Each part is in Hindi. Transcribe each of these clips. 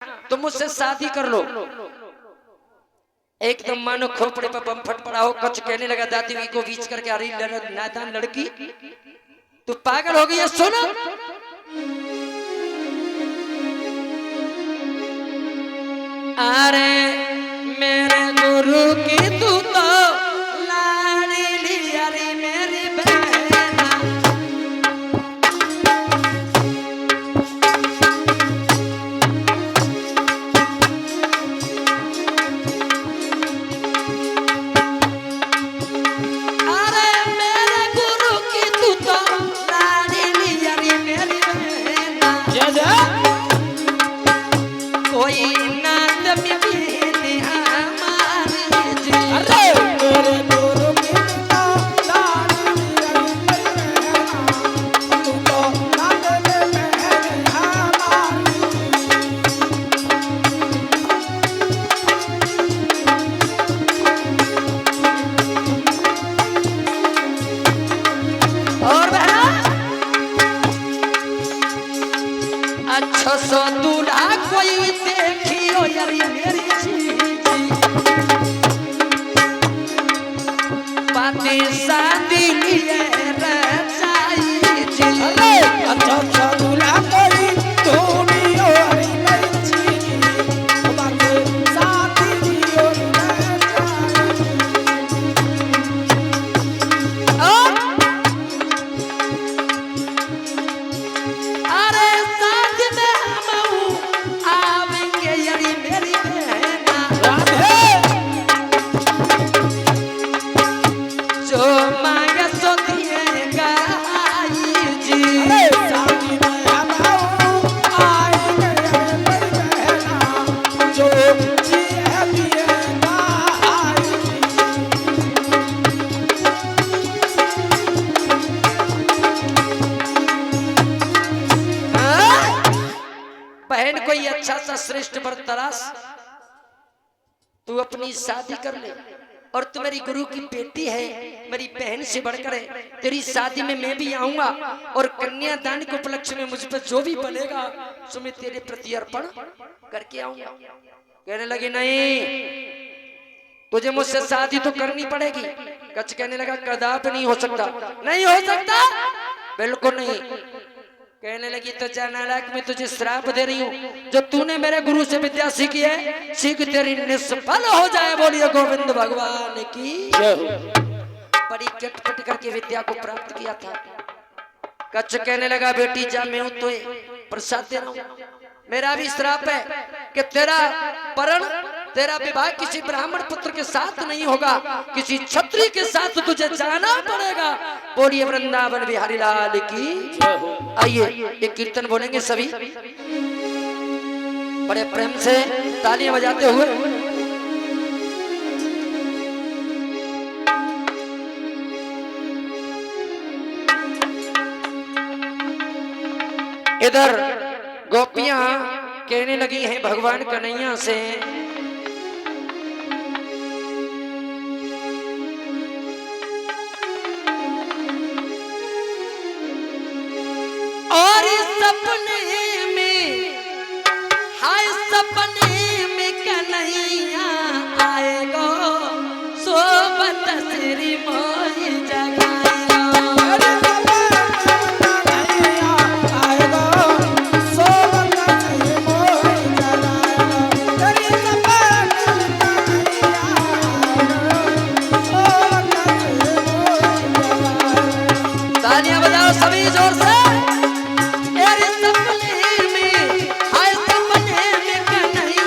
तुम मुझसे शादी कर लो। एकदम मानो खोपड़े पर बम फट पड़ा हो। कच कहने लगा दादी को बीच करके, अरे नादान लड़की तू पागल हो गई है, सुनो। अरे मेरे गुरु की तू तो लाडली, अरे मेरी बहना। अरे मेरे गुरु की तू तो लाडली, अरे मेरी बहना। कोई अच्छा सो दूल्हा कोई देखियो यारी मेरी चीज़ी, बातें शादी लिए रचाई जी। अच्छा सा दूल्हा कोई धोनियो यारी मेरी चीज़ी, बातें शादी लियो अरे साथ में हम आवेंगे यारी मेरी बहना। जो मांगे सो दिएगा जी। शादी में हम आएंगे यारी मेरी बहना, जो जिए दिएगा बहन कोई अच्छा सा श्रेष्ठ वर तलाश, तू अपनी शादी कर ले। और तू मेरी गुरु की बेटी है, मेरी बहन से बढ़कर है। तेरी शादी में मैं भी आऊंगा और कन्यादान के उपलक्ष्य में मुझ पर जो भी बनेगा सो मैं तेरे प्रति अर्पण करके आऊंगा। कहने लगी नहीं, तुझे मुझसे शादी तो करनी पड़ेगी। कच कहने लगा कदापि नहीं हो सकता। नहीं हो सकता, बिल्कुल नहीं। कहने लगी तो जा नालायक, मैं तुझे श्राप दे रही हूँ। जो तूने मेरे गुरु से विद्या सीखी है, सीख तेरी निष्फल हो जाए। बोलिए गोविंद भगवान की। बड़ी चटपट करके विद्या को प्राप्त किया था। कच्छ कहने लगा बेटी जा, मैं हूं तो प्रसाद दे रहा हूं। मेरा भी श्राप है कि तेरा परण, तेरा विवाह किसी ब्राह्मण पुत्र के साथ नहीं होगा, किसी क्षत्रिय के साथ तुझे जाना पड़ेगा। बोलिए वृंदावन बिहारी लाल की। आइए एक कीर्तन बोलेंगे सभी बड़े प्रेम से तालियां बजाते हुए। इधर गोपियां कहने लगी हैं भगवान कन्हैया से, और सपने में, हाय सपने में कन्हैया आएगा, सोबत श्री मोहि जगाएगा। तालियां बजाओ सभी जोर से। सपने में, हाय सपने में कन्हैया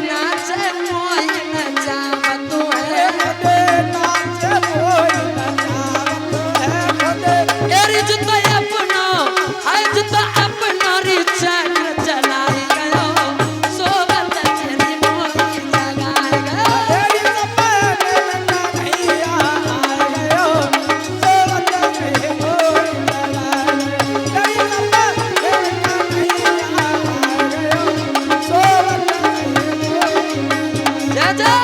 नाचे मोई नचावत है खुदे नाच मोई नचावत है खुदे तेरी जुता अपना है जुता अपना रिचार्ज चलाई गयो सोवत तेरी मोई जगाए गयो तेरी सपने में कन्हैया आ गयो सोवत में मोई जगाए तेरी सपने में कन्हैया आ गयो सोवत में मोई जा जा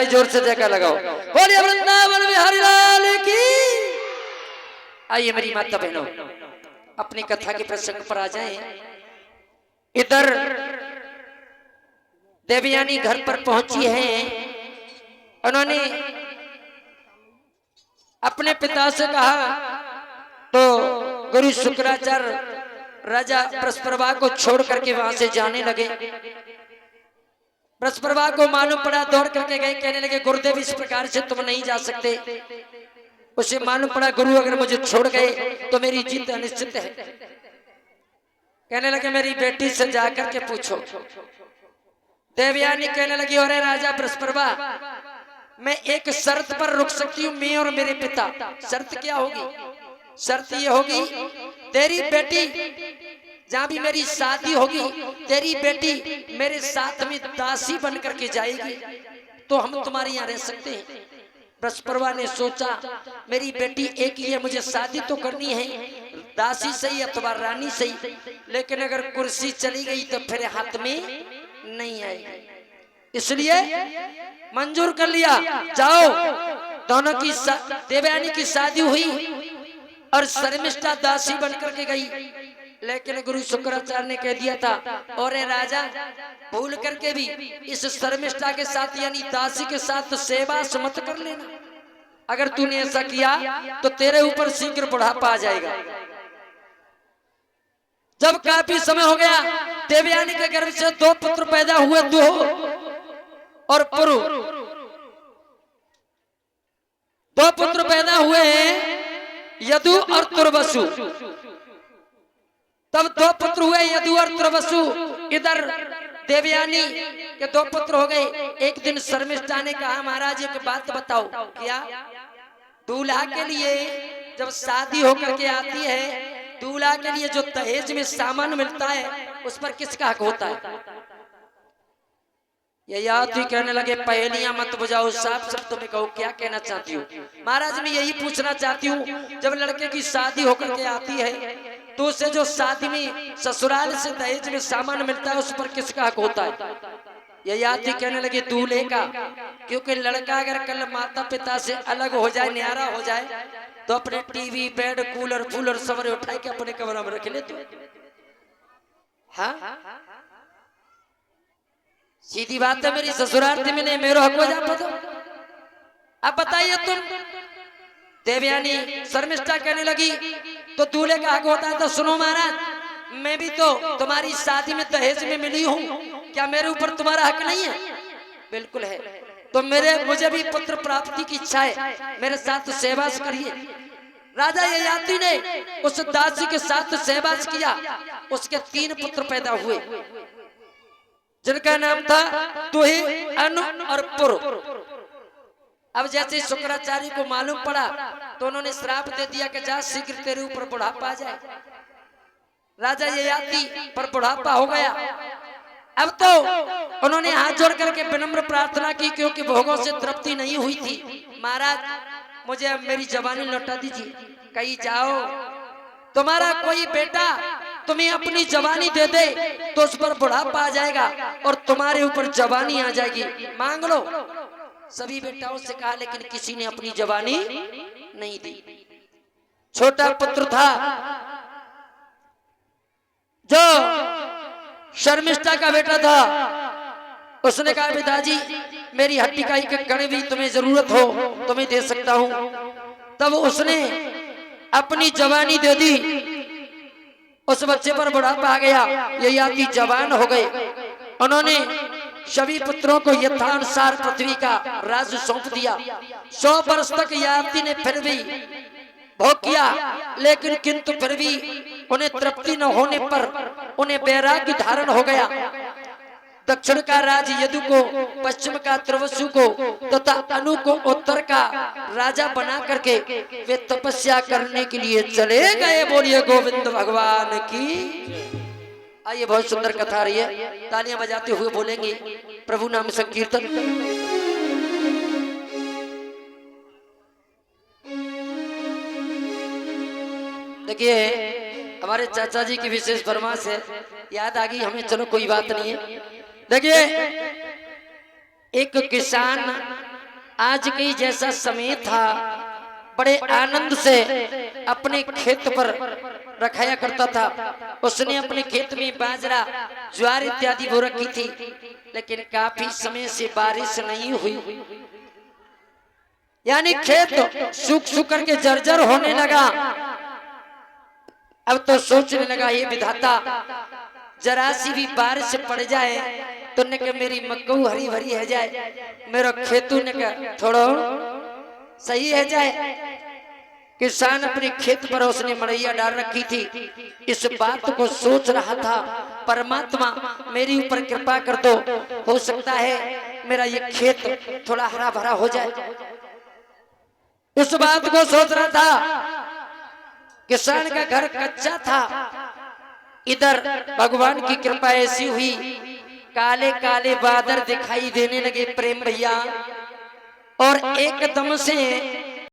भाई जोर से जयकार लगाओ। बोलिए वृंदावन बिहारी लाल की। आइए मेरी माता बहनों, अपनी कथा के प्रसंग पर आ जाएं। इधर देवयानी घर पर पहुंची हैं। उन्होंने अपने पिता से कहा तो गुरु शुक्राचार्य राजा बृहस्पति को छोड़ करके वहां से जाने लगे। बृहस्पति को मालूम पड़ा, दौड़ करके गए, कहने लगे गुरुदेव इस प्रकार से तुम नहीं जा सकते। उसे मालूम पड़ा गुरु अगर मुझे छोड़ गए तो मेरी जीत अनिश्चित है। कहने लगे मेरी बेटी से जाकर के पूछो। देवयानी कहने लगी अरे राजा बृहस्पति, मैं एक शर्त पर रुक सकती हूँ, मैं और मेरे पिता। शर्त क्या होगी? शर्त ये होगी तेरी बेटी जहां भी मेरी शादी होगी, तेरी बेटी मेरे साथ में दासी बन करके जाएगी, तो हम तुम्हारे यहाँ रह सकते हैं। बृहस्पति ने सोचा मेरी बेटी एक ही है, मुझे शादी तो करनी है, दासी सही अथवा रानी सही, लेकिन अगर कुर्सी चली गई तो फिर हाथ में नहीं आएगी, इसलिए मंजूर कर लिया। जाओ। दोनों की देवयानी की शादी हुई और शर्मिष्ठा दासी बनकर के गई। लेकिन गुरु शुक्राचार्य ने कह दिया था और राजा भूल करके भी इस शर्मिष्ठा के साथ यानी दासी के साथ सेवा मत कर लेना। अगर तूने ऐसा किया तो तेरे ऊपर शीघ्र बुढ़ापा आ जाएगा। जब काफी समय हो गया, देवयानी के गर्भ से 2 पुत्र पैदा हुए, दुह और पुरु। 2 पुत्र पैदा हुए हैं, यदु और तुर्वसु। तब 2 पुत्र हुए, यदु और तुर्वसु। इधर देवयानी के 2 पुत्र हो गए। एक दिन शर्मिष्ठा ने कहा महाराज एक बात बताओ। क्या? दूल्हा के लिए जब शादी होकर के आती है, दूल्हा के लिए जो दहेज में सामान मिलता है उस पर किसका हक होता है? ये याद ही कहने लगे पहेलियां मत बुझाओ, साफ शब्दों में कहो क्या कहना चाहती हूँ। महाराज मैं यही पूछना चाहती हूँ, जब लड़के की शादी होकर के आती है तो उसे जो शादी में ससुराल से दहेज में सामान मिलता है उस पर किसका हक होता है? ये याद ही कहने लगे दूल्हे का, क्योंकि लड़का अगर कल माता पिता से अलग हो जाए, न्यारा हो जाए, तो अपने टीवी बेड कूलर फूलर सवरे उठाए के अपने कमरा में रख ले। तो हाँ सीधी बात है, मेरी ससुराल थी मैंने मेरो हक हो जा। तो अब बताइए तुम। देवयानी शर्मिष्ठा कहने लगी तो दूल्हे का हक होता है। तो सुनो महाराज, मैं भी तो तुम्हारी शादी में दहेज में मिली हूँ, क्या मेरे ऊपर तुम्हारा हक नहीं है? बिल्कुल है। तो मुझे भी पुत्र प्राप्ति की इच्छा है, मेरे साथ सहवास करिए। राजा ययाति ने उस दासी के साथ सहवास किया। उसके 3 पुत्र पैदा हुए जिनका नाम था तुहि, अनु और पुरु। अब जैसे शुक्राचार्य को मालूम पड़ा तो उन्होंने श्राप दे दिया कि जा शीघ्र तेरे ऊपर बुढ़ापा आ जाए। राजा ययाति पर बुढ़ापा हो गया। अब तो उन्होंने हाथ जोड़ करके विनम्र प्रार्थना की, क्योंकि भोगों से तृप्ति नहीं हुई थी। महाराज मुझे अब मेरी जवानी लौटा दीजिए। कहीं जाओ तुम्हारा कोई बेटा तुम्हें अपनी जवानी दे दे तो उस पर बुढ़ापा आ जाएगा और तुम्हारे ऊपर जवानी आ जाएगी, मांग लो। सभी बेटाओं से कहा, लेकिन किसी ने अपनी जवानी नहीं दी। छोटा पुत्र था जो शर्मिष्ठा का बेटा था, उसने कहा पिताजी मेरी हड्डी का एक कण भी तुम्हें जरूरत हो तो मैं दे सकता हूं। तब उसने अपनी जवानी दे दी। उस बच्चे पर बुढ़ापा आ गया, ययाति जवान हो गए। उन्होंने सभी पुत्रों को यथानुसार पृथ्वी का राज सौंप दिया। 100 वर्ष तक ययाति ने फिर भी भोग किया, लेकिन किंतु फिर भी उन्हें तृप्ति न होने पर उन्हें वैराग्य धारण हो गया। दक्षिण का राज यदु को, पश्चिम का तुर्वसु को तथा अनु को उत्तर का राजा बना करके वे तपस्या करने के लिए चले गए। बोलिए गोविंद भगवान की। आइए बहुत सुंदर कथा रही है, तालियां बजाते हुए बोलेंगे प्रभु नाम संकीर्तन। देखिए हमारे चाचा जी की विशेष फरमाइश है, याद आ गई हमें, चलो कोई बात नहीं है। देखिए एक किसान आज के जैसा समय था बड़े आनंद से अपने खेत पर रखाया करता था। उसने अपने खेत में बाजरा ज्वार इत्यादि बो रखी थी, लेकिन काफी समय से बारिश नहीं हुई, यानी खेत सूख सूख करके जर्जर होने लगा। अब तो सोचने लगा ये विधाता जरा सी भी बारिश पड़ जाए तो ने के मेरी मक्कू हरी भरी है जाए, मेरा खेतू ने का थोड़ा सही है जाए। किसान अपने खेत पर उसने मड़ैया डाल रखी थी, इस बात को सोच रहा था परमात्मा मेरी ऊपर कृपा कर दो, हो सकता है मेरा ये खेत थोड़ा हरा भरा हो जाए। इस बात को सोच रहा था। किसान का घर कच्चा था, इधर भगवान की कृपा ऐसी हुई काले काले बादल दिखाई देने लगे प्रेम भैया, और एकदम से